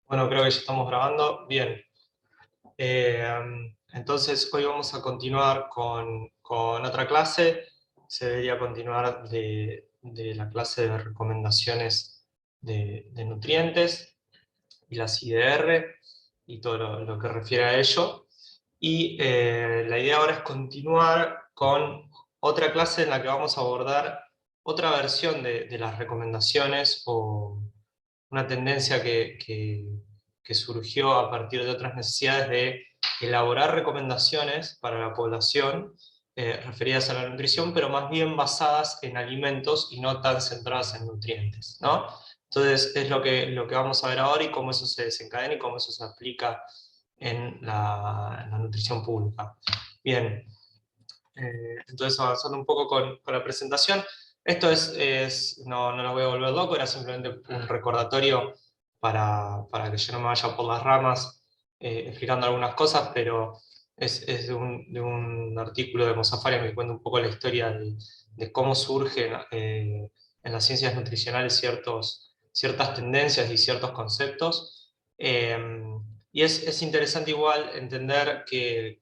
Bueno, creo que ya estamos grabando. Bien. Entonces, hoy vamos a continuar con otra clase. Se debería continuar de la clase de recomendaciones de nutrientes y las IDR y todo lo que refiere a ello. Y la idea ahora es continuar con otra clase en la que vamos a abordar otra versión de las recomendaciones o una tendencia que surgió a partir de otras necesidades de elaborar recomendaciones para la población referidas a la nutrición, pero más bien basadas en alimentos y no tan centradas en nutrientes, ¿no? Entonces es lo que vamos a ver ahora y cómo eso se desencadena y cómo eso se aplica en la nutrición pública. Bien, entonces, avanzando un poco con la presentación, esto no lo voy a volver loco, era simplemente un recordatorio para que yo no me vaya por las ramas explicando algunas cosas, pero es de un artículo de Mozaffari que cuenta un poco la historia de cómo surgen en las ciencias nutricionales ciertas tendencias y ciertos conceptos. Y es interesante igual entender que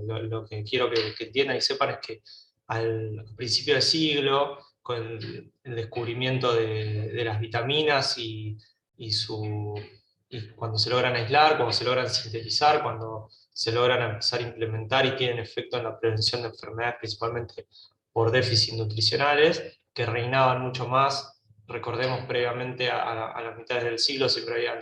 lo que quiero que entiendan y sepan es que al principio del siglo, con el descubrimiento de las vitaminas y su, y cuando se logran aislar, cuando se logran sintetizar, cuando se logran empezar a implementar y tienen efecto en la prevención de enfermedades, principalmente por déficits nutricionales, que reinaban mucho más. Recordemos previamente a las mitades del siglo siempre habían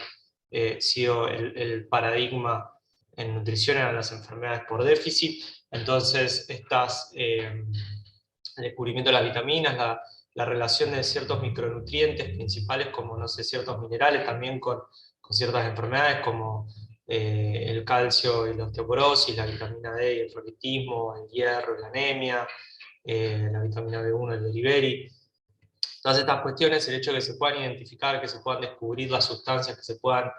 sido el paradigma en nutrición eran las enfermedades por déficit. Entonces, el descubrimiento de las vitaminas, la relación de ciertos micronutrientes principales, como no sé, ciertos minerales, también con ciertas enfermedades como el calcio y la osteoporosis, la vitamina D y el roquitismo, el hierro y la anemia, la vitamina B1 y el beriberi. Todas estas cuestiones, el hecho de que se puedan identificar, que se puedan descubrir las sustancias, que se puedan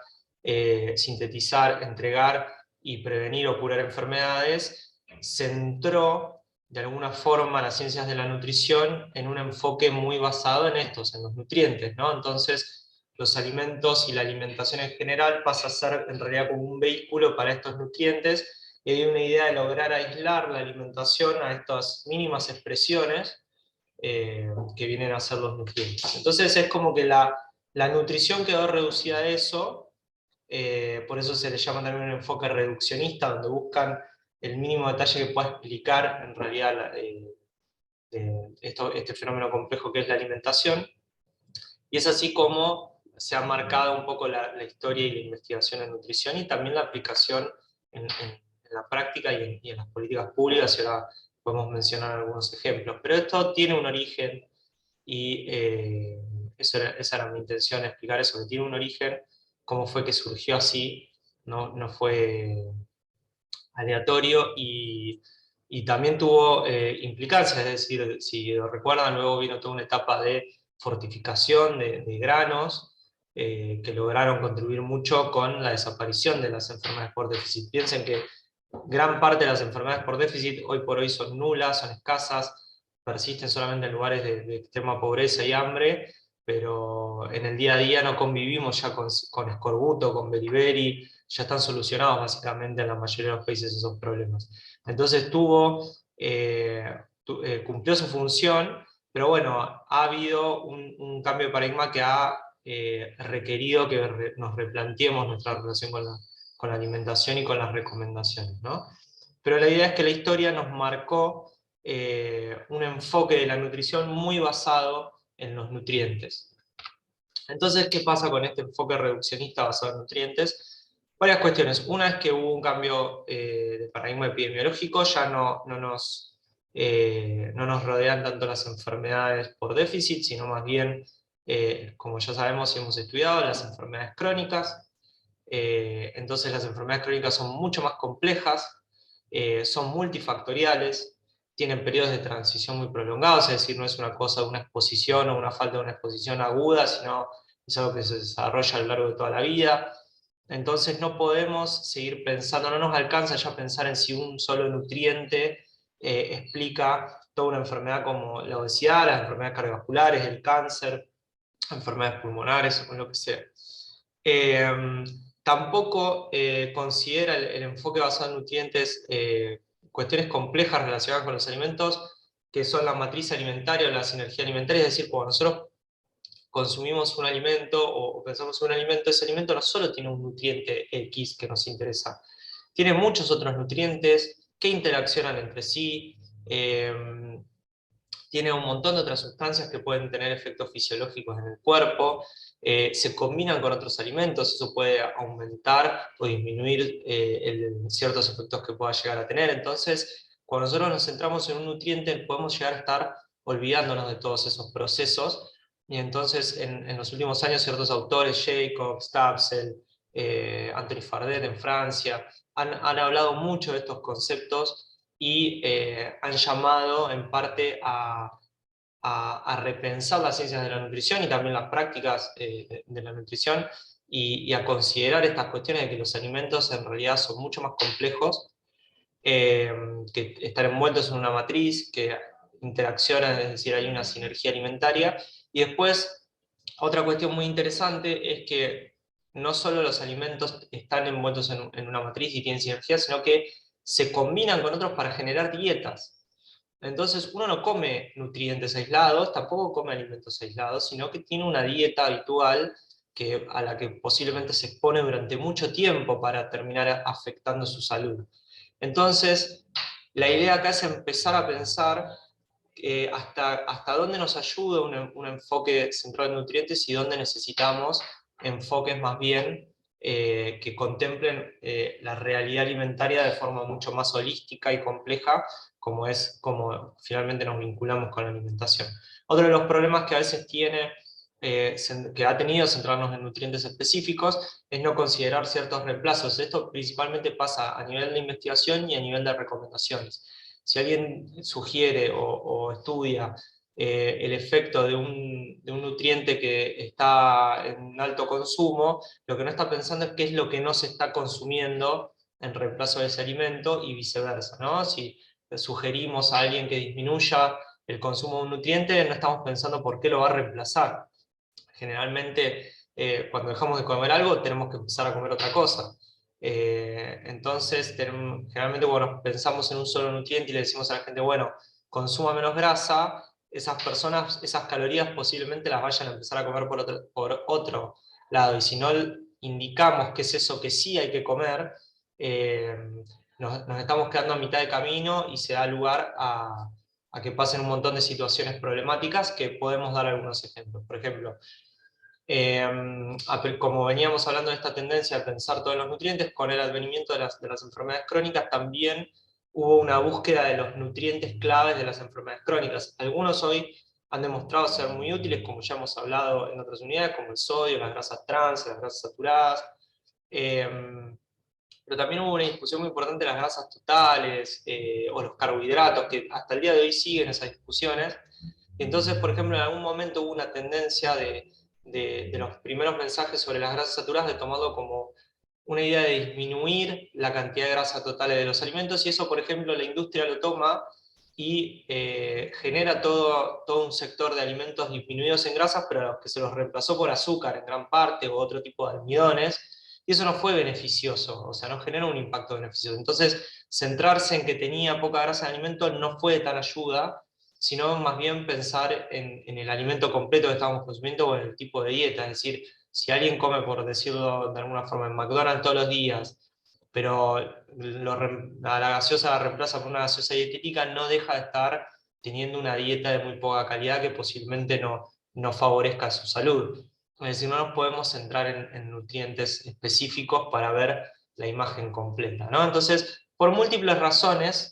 sintetizar, entregar y prevenir o curar enfermedades, centró de alguna forma las ciencias de la nutrición en un enfoque muy basado en estos, en los nutrientes, ¿no? Entonces, los alimentos y la alimentación en general pasa a ser en realidad como un vehículo para estos nutrientes, y hay una idea de lograr aislar la alimentación a estas mínimas expresiones que vienen a ser los nutrientes. Entonces es como que la nutrición quedó reducida a eso, por eso se le llama también un enfoque reduccionista, donde buscan el mínimo detalle que pueda explicar en realidad este fenómeno complejo que es la alimentación, y es así como se ha marcado un poco la historia y la investigación en nutrición y también la aplicación en la práctica y en las políticas públicas, y ahora podemos mencionar algunos ejemplos. Pero esto tiene un origen y esa era mi intención, explicar eso, que tiene un origen, cómo fue que surgió así, no fue aleatorio y también tuvo implicancias, es decir, si lo recuerdan, luego vino toda una etapa de fortificación de granos que lograron contribuir mucho con la desaparición de las enfermedades por déficit. Piensen que gran parte de las enfermedades por déficit hoy por hoy son nulas, son escasas, persisten solamente en lugares de extrema pobreza y hambre, pero en el día a día no convivimos ya con escorbuto, con beriberi, ya están solucionados básicamente en la mayoría de los países esos problemas. Entonces cumplió su función, pero bueno, ha habido un cambio de paradigma que ha requerido que nos replanteemos nuestra relación con la alimentación y con las recomendaciones, ¿no? Pero la idea es que la historia nos marcó un enfoque de la nutrición muy basado en los nutrientes. Entonces, ¿qué pasa con este enfoque reduccionista basado en nutrientes? Varias cuestiones. Una es que hubo un cambio de paradigma epidemiológico, ya no nos rodean tanto las enfermedades por déficit, sino más bien, como ya sabemos y hemos estudiado, las enfermedades crónicas. Entonces las enfermedades crónicas son mucho más complejas, son multifactoriales, tienen periodos de transición muy prolongados, es decir, no es una cosa de una exposición o una falta de una exposición aguda, sino es algo que se desarrolla a lo largo de toda la vida. Entonces no podemos seguir pensando, no nos alcanza ya pensar en si un solo nutriente explica toda una enfermedad como la obesidad, las enfermedades cardiovasculares, el cáncer, enfermedades pulmonares o lo que sea. Tampoco considera el enfoque basado en nutrientes cuestiones complejas relacionadas con los alimentos, que son la matriz alimentaria o la sinergia alimentaria, es decir, cuando nosotros consumimos un alimento o pensamos en un alimento, ese alimento no solo tiene un nutriente X que nos interesa, tiene muchos otros nutrientes que interaccionan entre sí, tiene un montón de otras sustancias que pueden tener efectos fisiológicos en el cuerpo, se combinan con otros alimentos, eso puede aumentar o disminuir ciertos efectos que pueda llegar a tener. Entonces, cuando nosotros nos centramos en un nutriente, podemos llegar a estar olvidándonos de todos esos procesos, y entonces en los últimos años ciertos autores, Jacobs, Stabsel, Anthony Fardet en Francia, han hablado mucho de estos conceptos y han llamado en parte a repensar las ciencias de la nutrición y también las prácticas de la nutrición y a considerar estas cuestiones de que los alimentos en realidad son mucho más complejos, que están envueltos en una matriz, que interaccionan, es decir, hay una sinergia alimentaria. Y después, otra cuestión muy interesante es que no solo los alimentos están envueltos en una matriz y tienen sinergia, sino que se combinan con otros para generar dietas. Entonces uno no come nutrientes aislados, tampoco come alimentos aislados, sino que tiene una dieta habitual a la que posiblemente se expone durante mucho tiempo para terminar afectando su salud. Entonces, la idea acá es empezar a pensar hasta dónde nos ayuda un enfoque centrado en nutrientes y dónde necesitamos enfoques más bien que contemplen la realidad alimentaria de forma mucho más holística y compleja, como es como finalmente nos vinculamos con la alimentación. Otro de los problemas que a veces que ha tenido centrarnos en nutrientes específicos es no considerar ciertos reemplazos. Esto principalmente pasa a nivel de investigación y a nivel de recomendaciones. Si alguien sugiere o estudia el efecto de un nutriente que está en alto consumo, lo que no está pensando es qué es lo que no se está consumiendo en reemplazo de ese alimento y viceversa, ¿no? Si sugerimos a alguien que disminuya el consumo de un nutriente, no estamos pensando por qué lo va a reemplazar. Generalmente, cuando dejamos de comer algo, tenemos que empezar a comer otra cosa. Entonces, generalmente cuando pensamos en un solo nutriente y le decimos a la gente, bueno, consuma menos grasa, esas personas, esas calorías posiblemente las vayan a empezar a comer por otro lado. Y si no indicamos qué es eso que sí hay que comer, eh, nos estamos quedando a mitad de camino y se da lugar a que pasen un montón de situaciones problemáticas que podemos dar algunos ejemplos. Por ejemplo, como veníamos hablando de esta tendencia a pensar todos los nutrientes, con el advenimiento de las enfermedades crónicas también hubo una búsqueda de los nutrientes claves de las enfermedades crónicas. Algunos hoy han demostrado ser muy útiles, como ya hemos hablado en otras unidades, como el sodio, las grasas trans, las grasas saturadas, pero también hubo una discusión muy importante de las grasas totales o los carbohidratos, que hasta el día de hoy siguen esas discusiones. Entonces, por ejemplo, en algún momento hubo una tendencia de los primeros mensajes sobre las grasas saturadas de tomarlo como una idea de disminuir la cantidad de grasa total de los alimentos, y eso, por ejemplo, la industria lo toma y genera todo un sector de alimentos disminuidos en grasas, pero a los que se los reemplazó por azúcar en gran parte o otro tipo de almidones, y eso no fue beneficioso, o sea, no generó un impacto beneficioso. Entonces, centrarse en que tenía poca grasa de alimento no fue de tal ayuda, sino más bien pensar en el alimento completo que estamos consumiendo o en el tipo de dieta. Es decir, si alguien come, por decirlo de alguna forma, en McDonald's todos los días, pero a la gaseosa la reemplaza por una gaseosa dietética, no deja de estar teniendo una dieta de muy poca calidad que posiblemente no favorezca su salud. Es decir, no nos podemos centrar en nutrientes específicos para ver la imagen completa, ¿no? Entonces, por múltiples razones,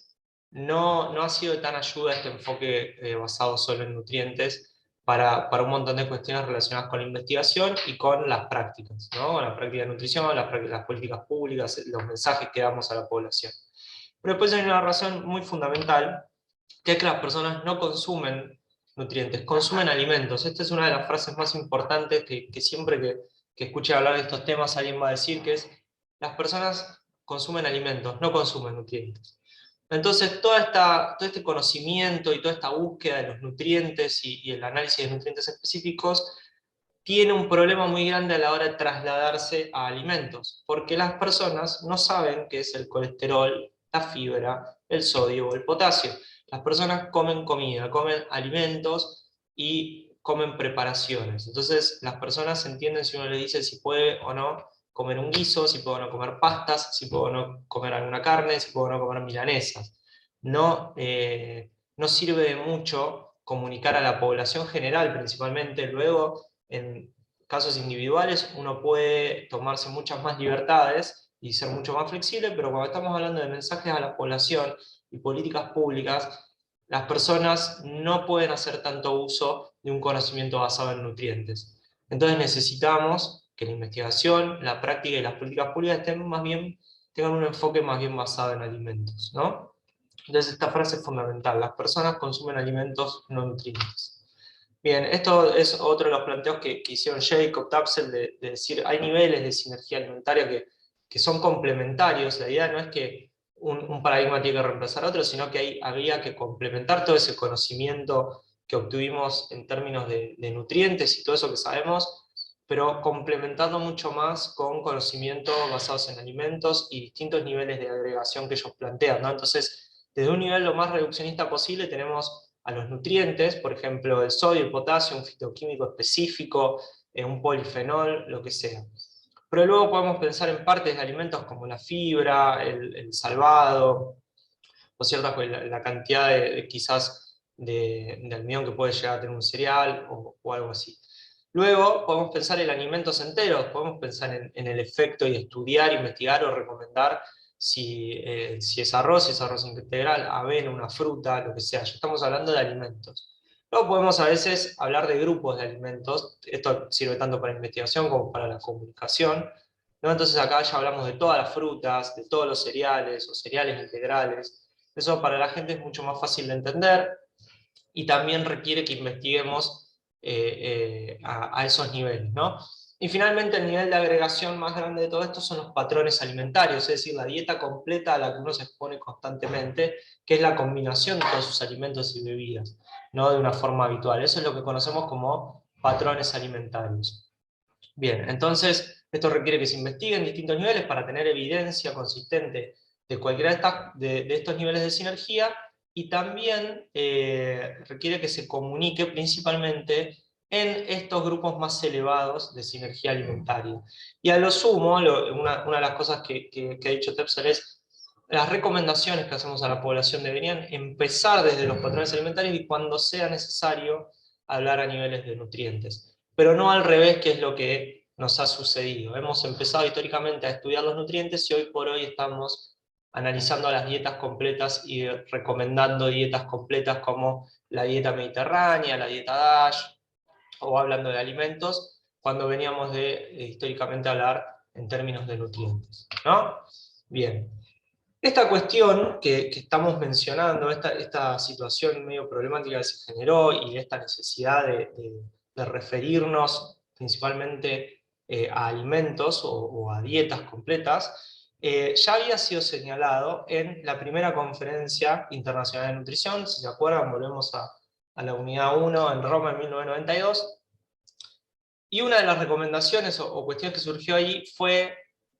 no ha sido de tan ayuda este enfoque basado solo en nutrientes para un montón de cuestiones relacionadas con la investigación y con las prácticas, ¿no? Con la práctica de nutrición, las políticas públicas, los mensajes que damos a la población. Pero después hay una razón muy fundamental, que es que las personas no consumen nutrientes, consumen alimentos. Esta es una de las frases más importantes que siempre que escuche hablar de estos temas alguien va a decir, que es: las personas consumen alimentos, no consumen nutrientes. Entonces, todo este conocimiento y toda esta búsqueda de los nutrientes y el análisis de nutrientes específicos tiene un problema muy grande a la hora de trasladarse a alimentos, porque las personas no saben qué es el colesterol, la fibra, el sodio o el potasio. Las personas comen comida, comen alimentos y comen preparaciones. Entonces las personas entienden si uno le dice si puede o no comer un guiso, si puedo o no comer pastas, si puedo o no comer alguna carne, si puedo o no comer milanesas. No, no sirve de mucho comunicar a la población general principalmente. Luego, en casos individuales, uno puede tomarse muchas más libertades y ser mucho más flexible, pero cuando estamos hablando de mensajes a la población y políticas públicas, las personas no pueden hacer tanto uso de un conocimiento basado en nutrientes. Entonces necesitamos que la investigación, la práctica y las políticas públicas tengan un enfoque más bien basado en alimentos, ¿no? Entonces esta frase es fundamental: las personas consumen alimentos no nutrientes. Bien, esto es otro de los planteos que hicieron Jacob, Tapsell, de decir, hay niveles de sinergia alimentaria que son complementarios. La idea no es que un paradigma tiene que reemplazar a otro, sino que había que complementar todo ese conocimiento que obtuvimos en términos de nutrientes y todo eso que sabemos, pero complementando mucho más con conocimientos basados en alimentos y distintos niveles de agregación que ellos plantean, ¿no? Entonces, desde un nivel lo más reduccionista posible tenemos a los nutrientes, por ejemplo, el sodio, el potasio, un fitoquímico específico, un polifenol, lo que sea. Pero luego podemos pensar en partes de alimentos como la fibra, el salvado, o cierta la cantidad quizás de almidón que puede llegar a tener un cereal o algo así. Luego podemos pensar en alimentos enteros, podemos pensar en el efecto y estudiar, investigar o recomendar si es arroz integral, avena, una fruta, lo que sea. Ya estamos hablando de alimentos. Luego podemos a veces hablar de grupos de alimentos. Esto sirve tanto para investigación como para la comunicación, ¿no? Entonces acá ya hablamos de todas las frutas, de todos los cereales o cereales integrales. Eso para la gente es mucho más fácil de entender y también requiere que investiguemos a esos niveles, ¿no? Y finalmente el nivel de agregación más grande de todo esto son los patrones alimentarios, es decir, la dieta completa a la que uno se expone constantemente, que es la combinación de todos sus alimentos y bebidas, no de una forma habitual. Eso es lo que conocemos como patrones alimentarios. Bien, entonces esto requiere que se investiguen distintos niveles para tener evidencia consistente de cualquiera de estos niveles de sinergia, y también requiere que se comunique principalmente en estos grupos más elevados de sinergia alimentaria. Y a lo sumo, una de las cosas que ha dicho Tepser es las recomendaciones que hacemos a la población deberían empezar desde los patrones alimentarios y cuando sea necesario hablar a niveles de nutrientes, pero no al revés, que es lo que nos ha sucedido. Hemos empezado históricamente a estudiar los nutrientes y hoy por hoy estamos analizando las dietas completas y recomendando dietas completas como la dieta mediterránea, la dieta DASH, o hablando de alimentos, cuando veníamos de históricamente hablar en términos de nutrientes, ¿no? Bien. Esta cuestión que estamos mencionando, esta situación medio problemática que se generó y esta necesidad de referirnos principalmente a alimentos o a dietas completas, ya había sido señalado en la primera conferencia internacional de nutrición. Si se acuerdan, volvemos a la unidad 1 en Roma en 1992, y una de las recomendaciones o cuestiones que surgió ahí fue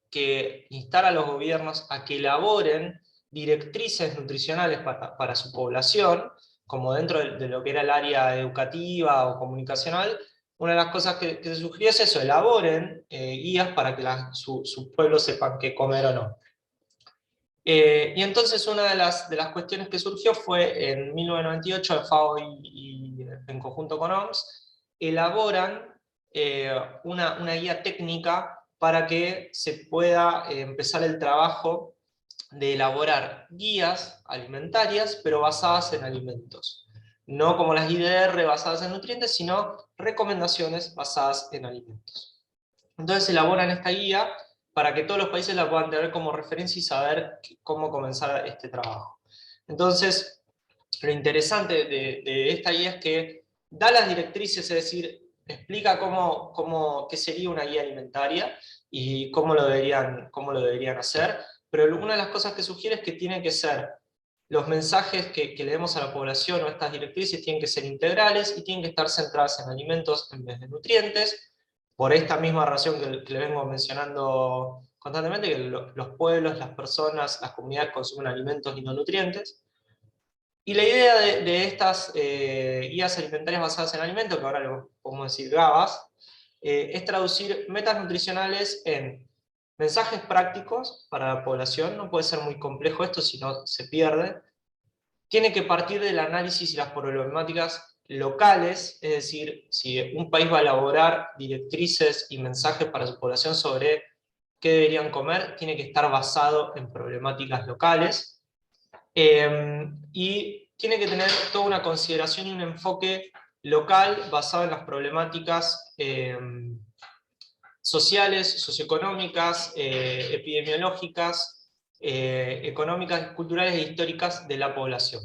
que instar a los gobiernos a que elaboren directrices nutricionales para su población, como dentro de lo que era el área educativa o comunicacional. Una de las cosas que se sugirió es eso: elaboren guías para que sus pueblos sepan qué comer o no. Y entonces una de las cuestiones que surgió fue en 1998, el FAO y en conjunto con OMS elaboran una guía técnica para que se pueda empezar el trabajo de elaborar guías alimentarias, pero basadas en alimentos. No como las IDR basadas en nutrientes, sino recomendaciones basadas en alimentos. Entonces elaboran esta guía para que todos los países la puedan tener como referencia y saber cómo comenzar este trabajo. Entonces, lo interesante de esta guía es que da las directrices, es decir, explica qué sería una guía alimentaria y cómo lo deberían hacer, pero una de las cosas que sugiere es que tienen que ser los mensajes que le demos a la población, o estas directrices, tienen que ser integrales y tienen que estar centradas en alimentos en vez de nutrientes. por esta misma razón que le vengo mencionando constantemente, que los pueblos, las personas, las comunidades consumen alimentos y no nutrientes. Y la idea de estas guías alimentarias basadas en alimentos, que ahora le podemos decir GABAs, es traducir metas nutricionales en mensajes prácticos para la población. No puede ser muy complejo esto, si no se pierde. Tiene que partir del análisis y las problemáticas locales, es decir, si un país va a elaborar directrices y mensajes para su población sobre qué deberían comer, tiene que estar basado en problemáticas locales. Y tiene que tener toda una consideración y un enfoque local basado en las problemáticas sociales, socioeconómicas, epidemiológicas, económicas, culturales e históricas de la población.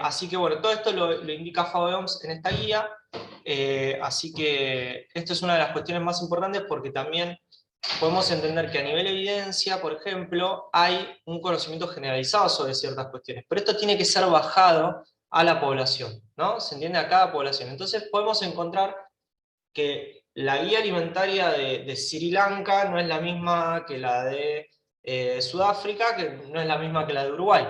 Así que bueno, todo esto lo indica FAO-EOMS en esta guía, así que esto es una de las cuestiones más importantes porque también podemos entender que a nivel evidencia, por ejemplo, hay un conocimiento generalizado sobre ciertas cuestiones, pero esto tiene que ser bajado a la población, ¿no? Se entiende a cada población. Entonces podemos encontrar que la guía alimentaria de Sri Lanka no es la misma que la de Sudáfrica, que no es la misma que la de Uruguay.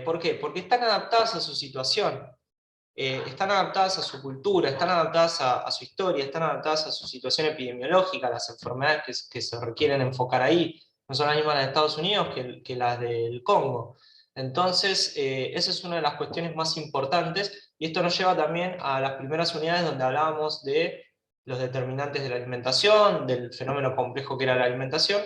¿Por qué? Porque están adaptadas a su situación, están adaptadas a su cultura, están adaptadas a su historia, están adaptadas a su situación epidemiológica, a las enfermedades que se requieren enfocar ahí. No son las mismas las de Estados Unidos que las del Congo. Entonces, esa es una de las cuestiones más importantes, y esto nos lleva también a las primeras unidades donde hablábamos de los determinantes de la alimentación, del fenómeno complejo que era la alimentación.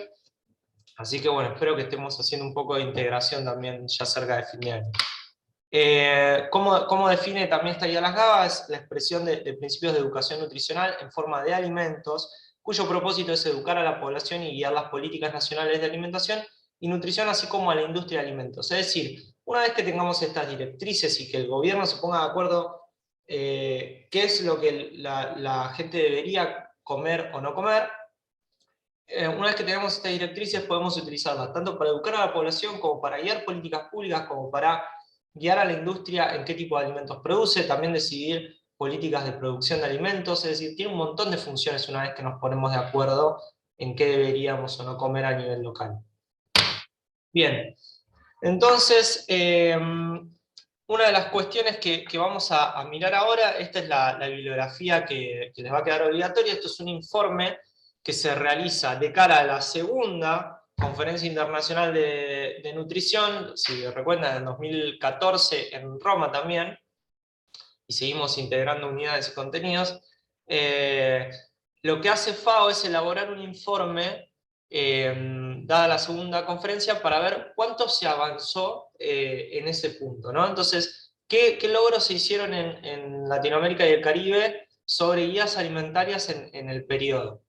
Así que bueno, espero que estemos haciendo un poco de integración también ya cerca de fin de año. ¿Cómo define también esta guía las GABAs? La expresión de principios de educación nutricional en forma de alimentos, cuyo propósito es educar a la población y guiar las políticas nacionales de alimentación y nutrición, así como a la industria de alimentos. Es decir, una vez que tengamos estas directrices y que el gobierno se ponga de acuerdo qué es lo que la gente debería comer o no comer, una vez que tengamos estas directrices podemos utilizarlas tanto para educar a la población como para guiar políticas públicas, como para guiar a la industria en qué tipo de alimentos produce, también decidir políticas de producción de alimentos, es decir, tiene un montón de funciones una vez que nos ponemos de acuerdo en qué deberíamos o no comer a nivel local. Bien, entonces, una de las cuestiones que vamos a mirar ahora, esta es la bibliografía que les va a quedar obligatoria. Esto es un informe que se realiza de cara a la segunda Conferencia Internacional de Nutrición, si recuerdan, en 2014 en Roma también, y seguimos integrando unidades y contenidos. Lo que hace FAO es elaborar un informe, dada la segunda conferencia, para ver cuánto se avanzó en ese punto, ¿no? Entonces, ¿qué logros se hicieron en Latinoamérica y el Caribe sobre guías alimentarias en el periodo?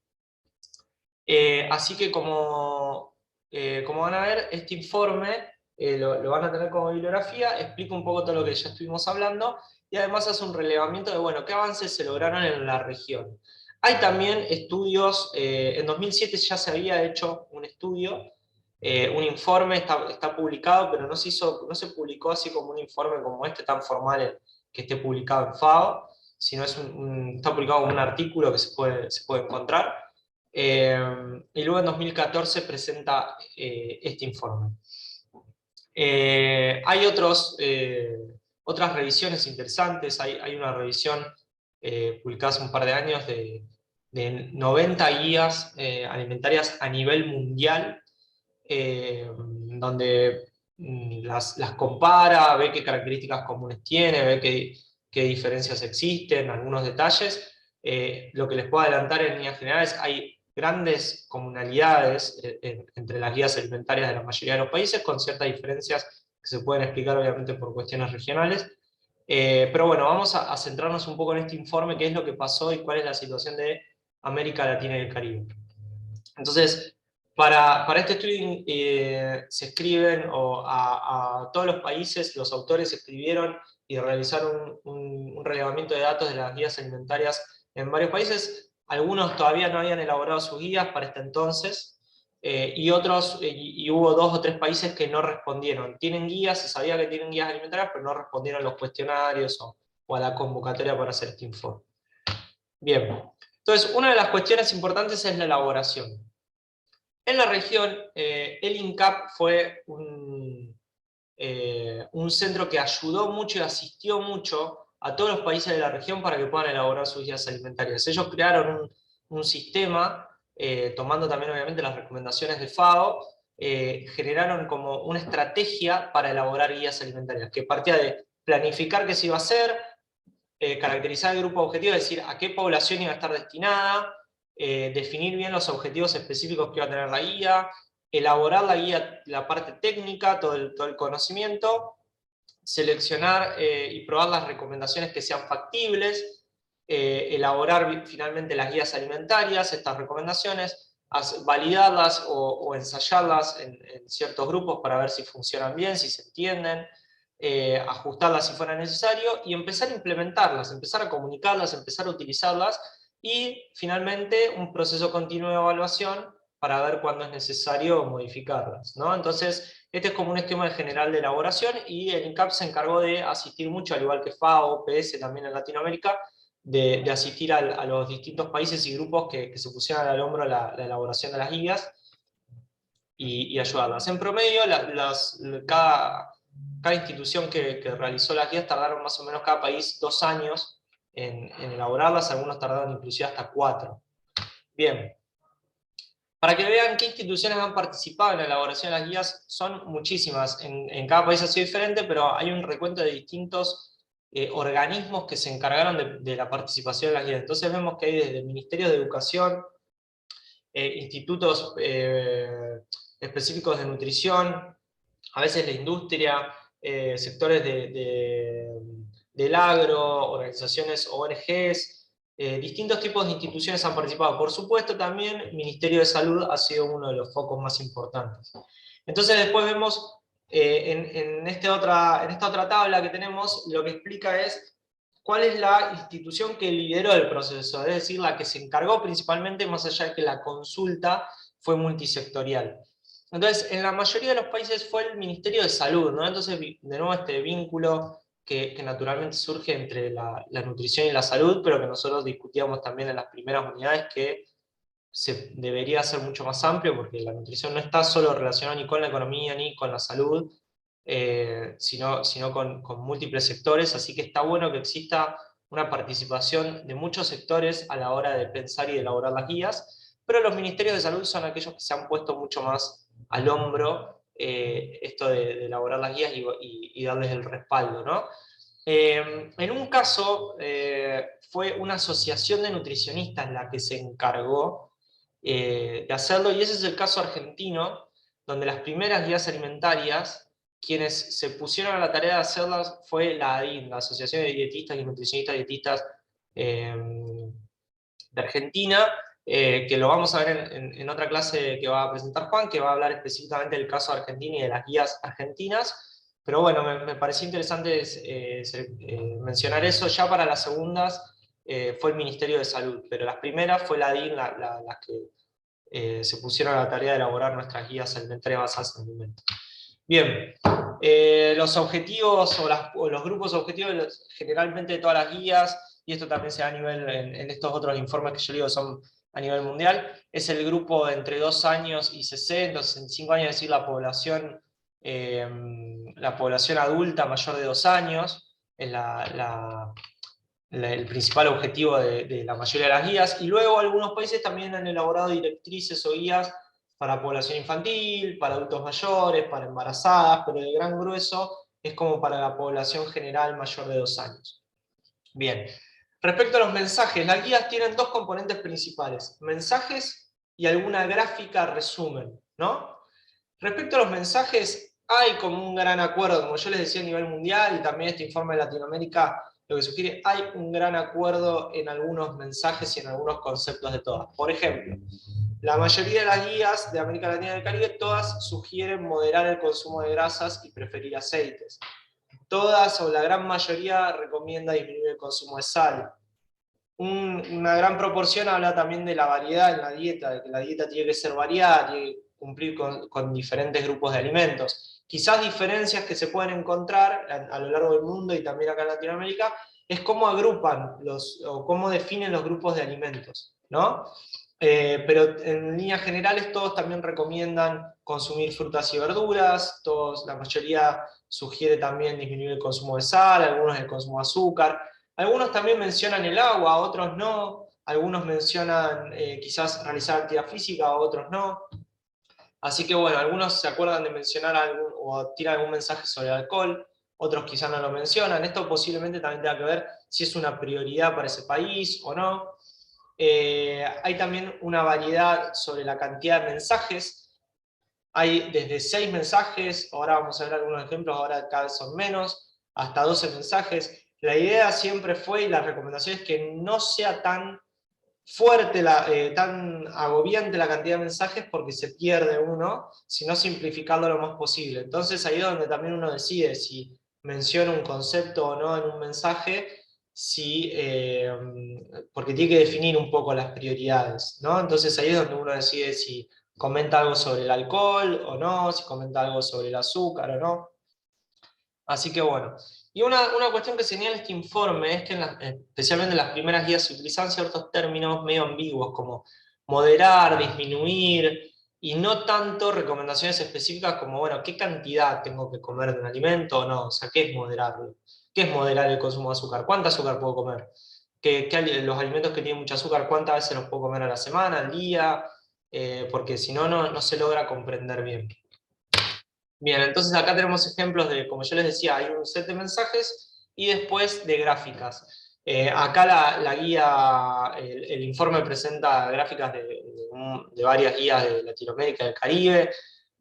Así que como van a ver, este informe lo van a tener como bibliografía, explica un poco todo lo que ya estuvimos hablando, y además hace un relevamiento de, bueno, qué avances se lograron en la región. Hay también estudios, en 2007 ya se había hecho un estudio, un informe, está publicado, pero no se publicó así como un informe como este, tan formal, que esté publicado en FAO, sino está publicado como un artículo que se puede encontrar. Y luego en 2014 presenta este informe. Hay otras revisiones interesantes, hay una revisión publicada hace un par de años de 90 guías alimentarias a nivel mundial, donde las compara, ve qué características comunes tiene, ve qué diferencias existen, algunos detalles. Lo que les puedo adelantar en líneas generales, hay grandes comunalidades entre las guías alimentarias de la mayoría de los países, con ciertas diferencias que se pueden explicar obviamente por cuestiones regionales. Pero bueno, vamos a centrarnos un poco en este informe, qué es lo que pasó y cuál es la situación de América Latina y el Caribe. Entonces, para este estudio se escriben, o a todos los países, los autores escribieron y realizaron un relevamiento de datos de las guías alimentarias en varios países. Algunos todavía no habían elaborado sus guías para este entonces, y hubo 2 o 3 países que no respondieron. Tienen guías, se sabía que tienen guías alimentarias, pero no respondieron los cuestionarios o a la convocatoria para hacer este informe. Bien, entonces una de las cuestiones importantes es la elaboración. En la región, el INCAP fue un centro que ayudó mucho y asistió mucho a todos los países de la región para que puedan elaborar sus guías alimentarias. Ellos crearon un sistema, tomando también obviamente las recomendaciones de FAO, generaron como una estrategia para elaborar guías alimentarias, que partía de planificar qué se iba a hacer, caracterizar el grupo objetivo, es decir, a qué población iba a estar destinada, definir bien los objetivos específicos que iba a tener la guía, elaborar la guía, la parte técnica, todo el conocimiento, seleccionar y probar las recomendaciones que sean factibles, elaborar finalmente las guías alimentarias, estas recomendaciones, validarlas o ensayarlas en ciertos grupos para ver si funcionan bien, si se entienden, ajustarlas si fuera necesario y empezar a implementarlas, empezar a comunicarlas, empezar a utilizarlas y finalmente un proceso continuo de evaluación para ver cuándo es necesario modificarlas, ¿no? Entonces, este es como un esquema general de elaboración y el INCAP se encargó de asistir mucho, al igual que FAO, PS también en Latinoamérica, de asistir a los distintos países y grupos que se pusieran al hombro la elaboración de las guías y ayudarlas. En promedio, cada institución que realizó las guías tardaron más o menos cada país 2 años en elaborarlas, algunos tardaron inclusive hasta 4. Bien. Para que vean qué instituciones han participado en la elaboración de las guías, son muchísimas. En cada país ha sido diferente, pero hay un recuento de distintos organismos que se encargaron de la participación de las guías. Entonces vemos que hay desde ministerios de educación, institutos específicos de nutrición, a veces la industria, sectores del agro, organizaciones ONGs, distintos tipos de instituciones han participado. Por supuesto también el Ministerio de Salud ha sido uno de los focos más importantes. Entonces después vemos en esta otra tabla que tenemos, lo que explica es cuál es la institución que lideró el proceso, es decir, la que se encargó principalmente, más allá de que la consulta fue multisectorial. Entonces, en la mayoría de los países fue el Ministerio de Salud, ¿no? Entonces, de nuevo, este vínculo que naturalmente surge entre la nutrición y la salud, pero que nosotros discutíamos también en las primeras unidades, que se debería ser mucho más amplio, porque la nutrición no está solo relacionada ni con la economía ni con la salud, sino con múltiples sectores, así que está bueno que exista una participación de muchos sectores a la hora de pensar y de elaborar las guías, pero los ministerios de salud son aquellos que se han puesto mucho más al hombro esto de elaborar las guías y darles el respaldo, ¿no? En un caso fue una asociación de nutricionistas la que se encargó de hacerlo, y ese es el caso argentino, donde las primeras guías alimentarias, quienes se pusieron a la tarea de hacerlas fue la ADIN, la Asociación de Dietistas y Nutricionistas Dietistas de Argentina, que lo vamos a ver en otra clase que va a presentar Juan, que va a hablar específicamente del caso de Argentina y de las guías argentinas. Pero bueno, me pareció interesante mencionar eso. Ya para las segundas fue el Ministerio de Salud, pero las primeras fue la DIN, las que se pusieron a la tarea de elaborar nuestras guías alimentarias basadas en alimentos. Bien, los objetivos o los grupos objetivos generalmente de todas las guías, y esto también se da a nivel en estos otros informes que yo digo son a nivel mundial, es el grupo de entre 2 años y 60, 65 años, es decir, la población adulta mayor de 2 años, es el principal objetivo de la mayoría de las guías, y luego algunos países también han elaborado directrices o guías para población infantil, para adultos mayores, para embarazadas, pero el gran grueso es como para la población general mayor de 2 años. Bien, respecto a los mensajes, las guías tienen 2 componentes principales, mensajes y alguna gráfica resumen, ¿no? Respecto a los mensajes, hay como un gran acuerdo, como yo les decía a nivel mundial, y también este informe de Latinoamérica lo que sugiere, hay un gran acuerdo en algunos mensajes y en algunos conceptos de todas. Por ejemplo, la mayoría de las guías de América Latina y del Caribe, todas sugieren moderar el consumo de grasas y preferir aceites. Todas o la gran mayoría recomienda disminuir el consumo de sal. Una gran proporción habla también de la variedad en la dieta, de que la dieta tiene que ser variada, tiene que cumplir con diferentes grupos de alimentos. Quizás diferencias que se pueden encontrar a lo largo del mundo y también acá en Latinoamérica es cómo agrupan o cómo definen los grupos de alimentos, ¿no? Pero en líneas generales todos también recomiendan consumir frutas y verduras, la mayoría sugiere también disminuir el consumo de sal, algunos el consumo de azúcar, algunos también mencionan el agua, otros no, algunos mencionan quizás realizar actividad física, otros no. Así que bueno, algunos se acuerdan de mencionar o tiran algún mensaje sobre el alcohol, otros quizás no lo mencionan. Esto posiblemente también tenga que ver si es una prioridad para ese país o no. Hay también una variedad sobre la cantidad de mensajes. Hay desde 6 mensajes, ahora vamos a ver algunos ejemplos, ahora cada vez son menos, hasta 12 mensajes. La idea siempre fue, y la recomendación es que no sea tan fuerte, tan agobiante la cantidad de mensajes porque se pierde uno, sino simplificarlo lo más posible. Entonces ahí es donde también uno decide si menciona un concepto o no en un mensaje, porque tiene que definir un poco las prioridades, ¿no? Entonces ahí es donde uno decide si comenta algo sobre el alcohol o no, si comenta algo sobre el azúcar o no. Así que bueno. Y una cuestión que señala este informe es que especialmente en las primeras guías se utilizan ciertos términos medio ambiguos como moderar, disminuir, y no tanto recomendaciones específicas como, bueno, ¿qué cantidad tengo que comer de un alimento o no? O sea, ¿qué es moderarlo? ¿Qué es moderar el consumo de azúcar? ¿Cuánta azúcar puedo comer? Los alimentos que tienen mucho azúcar, ¿cuántas veces los puedo comer a la semana, al día? Porque si no, no se logra comprender bien. Bien, entonces acá tenemos ejemplos de, como yo les decía, hay un set de mensajes y después de gráficas. Acá la guía, el informe presenta gráficas de varias guías de Latinoamérica y del Caribe.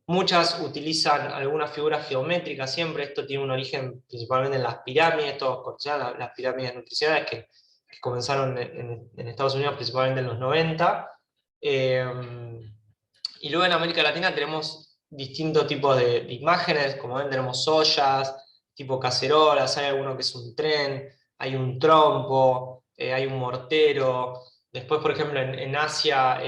Muchas utilizan algunas figuras geométricas siempre. Esto tiene un origen principalmente en las pirámides, todos conocen las pirámides nutricionales que comenzaron en Estados Unidos principalmente en los 90. Y luego en América Latina tenemos distintos tipos de imágenes, como ven tenemos ollas, tipo cacerolas, hay alguno que es un tren, hay un trompo, hay un mortero. Después, por ejemplo, en Asia,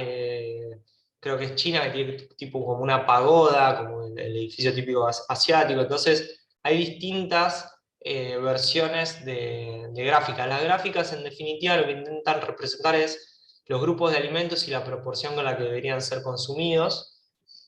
creo que es China, que tiene tipo como una pagoda, como el edificio típico asiático. Entonces, hay distintas versiones de gráficas. Las gráficas, en definitiva, lo que intentan representar es los grupos de alimentos y la proporción con la que deberían ser consumidos.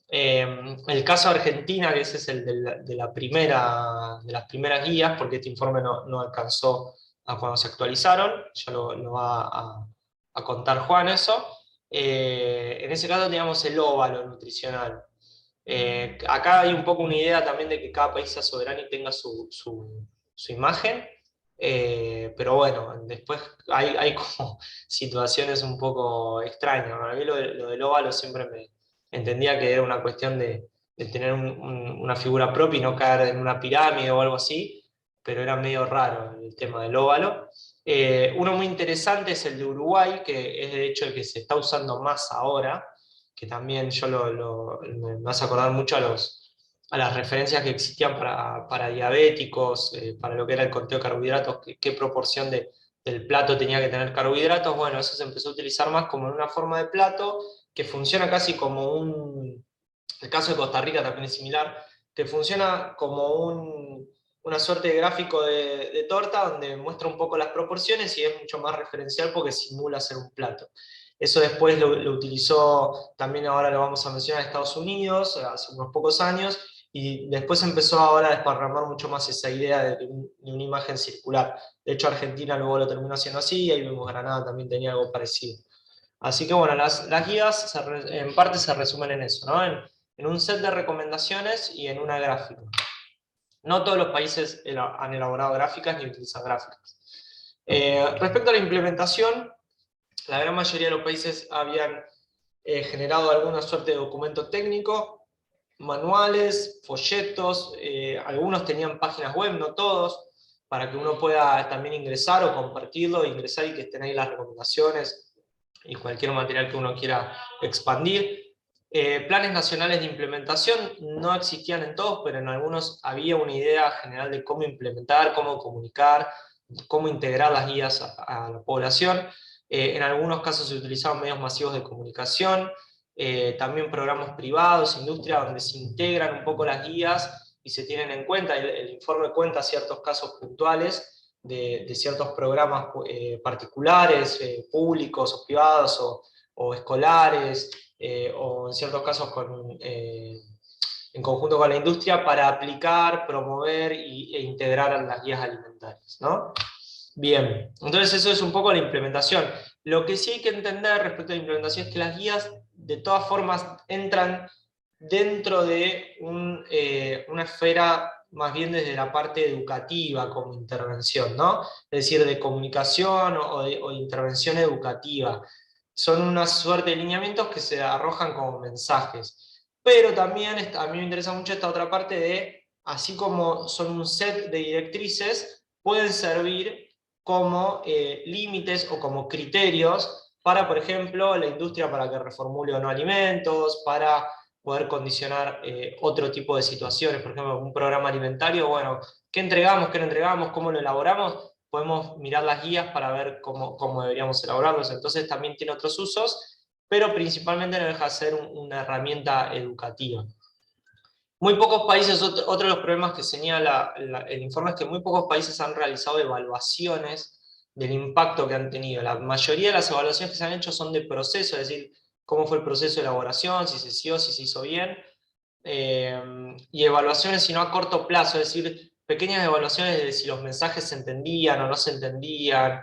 El caso de Argentina, que ese es el de las primeras guías, porque este informe no alcanzó a cuando se actualizaron, ya lo va a contar Juan eso. En ese caso teníamos el óvalo nutricional. Acá hay un poco una idea también de que cada país sea soberano y tenga su imagen, pero bueno, después hay como situaciones un poco extrañas. Para mí lo del óvalo siempre me entendía que era una cuestión de tener una figura propia y no caer en una pirámide o algo así, pero era medio raro el tema del óvalo. Uno muy interesante es el de Uruguay, que es de hecho el que se está usando más ahora, que también me hace acordar mucho a las referencias que existían para diabéticos, para lo que era el conteo de carbohidratos, qué proporción del plato tenía que tener carbohidratos. Bueno, eso se empezó a utilizar más como en una forma de plato que funciona casi como el caso de Costa Rica también es similar, que funciona como una suerte de gráfico de torta donde muestra un poco las proporciones y es mucho más referencial porque simula ser un plato. Eso después lo utilizó, también ahora lo vamos a mencionar, Estados Unidos, hace unos pocos años, y después empezó ahora a desparramar mucho más esa idea de una imagen circular. De hecho, Argentina luego lo terminó haciendo así, y ahí vemos Granada también tenía algo parecido. Así que bueno, las guías en parte se resumen en eso, ¿no? En un set de recomendaciones y en una gráfica. No todos los países han elaborado gráficas ni utilizan gráficas. Respecto a la implementación, la gran mayoría de los países habían generado alguna suerte de documento técnico, manuales, folletos, algunos tenían páginas web, no todos, para que uno pueda también ingresar o compartirlo, ingresar y que estén ahí las recomendaciones y cualquier material que uno quiera expandir. Planes nacionales de implementación no existían en todos, pero en algunos había una idea general de cómo implementar, cómo comunicar, cómo integrar las guías a la población. En algunos casos se utilizaban medios masivos de comunicación, también programas privados, industria, donde se integran un poco las guías y se tienen en cuenta. El informe cuenta ciertos casos puntuales de ciertos programas particulares, públicos o privados o escolares, o en ciertos casos en conjunto con la industria para aplicar, promover e integrar las guías alimentarias, ¿no? Bien, entonces eso es un poco la implementación. Lo que sí hay que entender respecto a la implementación es que las guías de todas formas entran dentro de una esfera más bien desde la parte educativa como intervención, ¿no? Es decir, de comunicación o de intervención educativa. Son una suerte de lineamientos que se arrojan como mensajes. Pero también a mí me interesa mucho esta otra parte de, así como son un set de directrices, pueden servir como límites o como criterios para, por ejemplo, la industria para que reformule o no alimentos, para poder condicionar otro tipo de situaciones, por ejemplo, un programa alimentario, bueno, ¿qué entregamos, qué no entregamos, cómo lo elaboramos? Podemos mirar las guías para ver cómo deberíamos elaborarlos, entonces también tiene otros usos, pero principalmente no deja de ser una herramienta educativa. Muy pocos países, otro de los problemas que señala el informe es que muy pocos países han realizado evaluaciones del impacto que han tenido. La mayoría de las evaluaciones que se han hecho son de proceso, es decir, cómo fue el proceso de elaboración, si se hizo, si se hizo bien, y evaluaciones, sino a corto plazo, es decir, pequeñas evaluaciones de si los mensajes se entendían o no se entendían,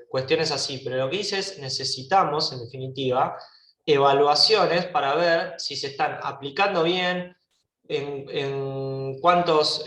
cuestiones así. Pero lo que dice es, necesitamos, en definitiva, evaluaciones para ver si se están aplicando bien, en cuántos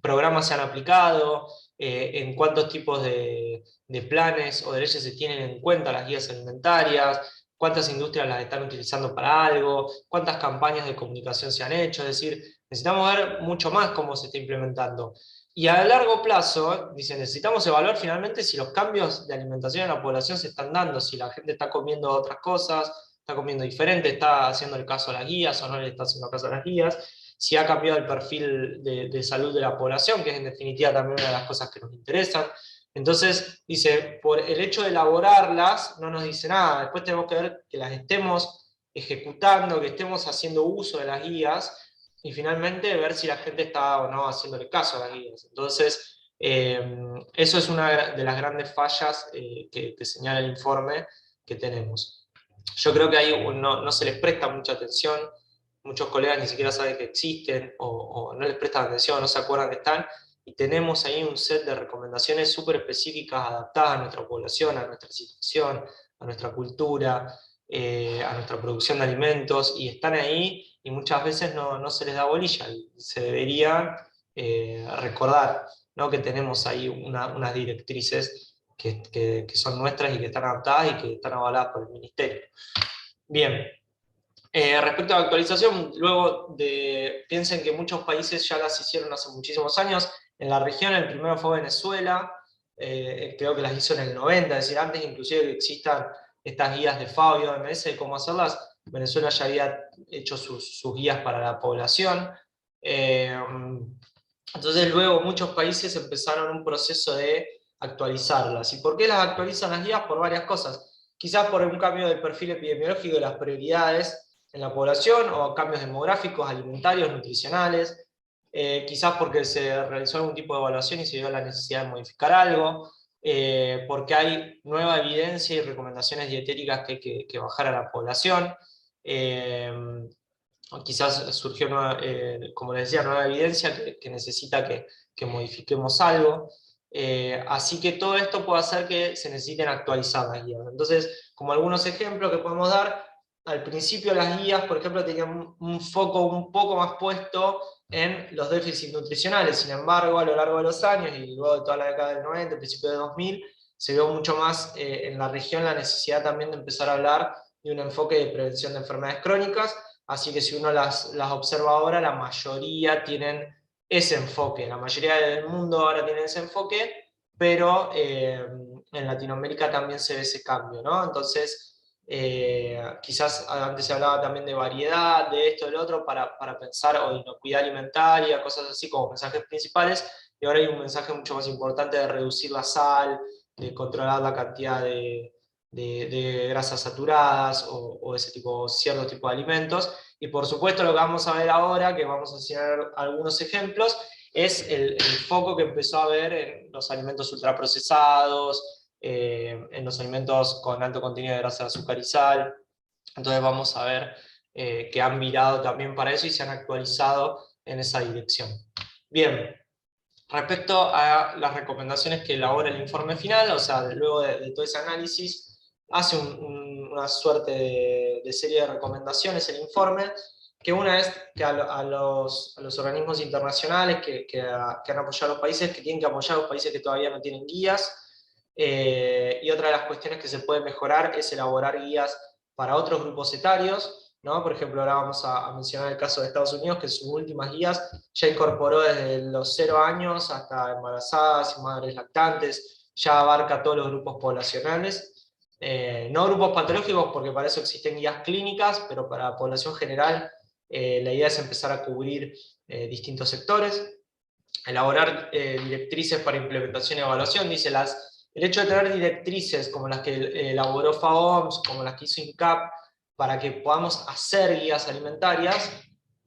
programas se han aplicado, en cuántos tipos de planes o de leyes se tienen en cuenta las guías alimentarias, cuántas industrias las están utilizando para algo, cuántas campañas de comunicación se han hecho, es decir, necesitamos ver mucho más cómo se está implementando. Y a largo plazo, dice, necesitamos evaluar finalmente si los cambios de alimentación en la población se están dando, si la gente está comiendo otras cosas, está comiendo diferente, está haciendo el caso a las guías o no le está haciendo caso a las guías, si ha cambiado el perfil de salud de la población, que es en definitiva también una de las cosas que nos interesan. Entonces, dice, por el hecho de elaborarlas no nos dice nada, después tenemos que ver que las estemos ejecutando, que estemos haciendo uso de las guías, y finalmente ver si la gente está o no haciéndole caso a las guías. Entonces, eso es una de las grandes fallas que señala el informe que tenemos. Yo creo que ahí no se les presta mucha atención, muchos colegas ni siquiera saben que existen, o no les prestan atención, no se acuerdan que están, y tenemos ahí un set de recomendaciones súper específicas adaptadas a nuestra población, a nuestra situación, a nuestra cultura, a nuestra producción de alimentos, y están ahí y muchas veces no se les da bolilla, y se debería recordar, ¿no? Que tenemos ahí unas directrices que son nuestras y que están adaptadas y que están avaladas por el Ministerio. Bien. Respecto a la actualización, piensen que muchos países ya las hicieron hace muchísimos años. En la región el primero fue Venezuela, creo que las hizo en el 90, es decir, antes inclusive que existan estas guías de FAO y OMS de cómo hacerlas, Venezuela ya había hecho sus guías para la población. Entonces luego muchos países empezaron un proceso de actualizarlas. ¿Y por qué las actualizan las guías? Por varias cosas. Quizás por un cambio del perfil epidemiológico de las prioridades en la población, o cambios demográficos, alimentarios, nutricionales, quizás porque se realizó algún tipo de evaluación y se dio la necesidad de modificar algo, porque hay nueva evidencia y recomendaciones dietéticas que hay que bajar a la población, quizás surgió, como les decía, nueva evidencia que necesita que modifiquemos algo. Así que todo esto puede hacer que se necesiten actualizar las guías. Entonces, como algunos ejemplos que podemos dar, al principio las guías, por ejemplo, tenían un foco un poco más puesto en los déficits nutricionales. Sin embargo, a lo largo de los años, y luego de toda la década del 90, principio de 2000, se vio mucho más en la región la necesidad también de empezar a hablar de un enfoque de prevención de enfermedades crónicas. Así que si uno las observa ahora, la mayoría tienen ese enfoque. La mayoría del mundo ahora tiene ese enfoque, pero en Latinoamérica también se ve ese cambio, ¿no? Entonces, quizás antes se hablaba también de variedad, de esto, del otro, para pensar, o inocuidad alimentaria, cosas así como mensajes principales, y ahora hay un mensaje mucho más importante de reducir la sal, de controlar la cantidad de grasas saturadas o ese tipo, cierto tipo de alimentos. Y por supuesto lo que vamos a ver ahora, que vamos a enseñar algunos ejemplos, es el foco que empezó a haber en los alimentos ultraprocesados, en los alimentos con alto contenido de grasa, azúcar y sal. Entonces vamos a ver que han mirado también para eso y se han actualizado en esa dirección. Bien, respecto a las recomendaciones que elabora el informe final, o sea, luego de todo ese análisis, hace una suerte de serie de recomendaciones el informe, que una es que a los organismos internacionales que han apoyado a los países, que tienen que apoyar a los países que todavía no tienen guías, y otra de las cuestiones que se puede mejorar es elaborar guías para otros grupos etarios, ¿no? Por ejemplo, ahora vamos a mencionar el caso de Estados Unidos, que en sus últimas guías ya incorporó desde los 0 años hasta embarazadas y madres lactantes, ya abarca todos los grupos poblacionales. No grupos patológicos, porque para eso existen guías clínicas, pero para la población general la idea es empezar a cubrir distintos sectores. Elaborar directrices para implementación y evaluación, dice el hecho de tener directrices como las que elaboró FAOMS, como las que hizo INCAP, para que podamos hacer guías alimentarias,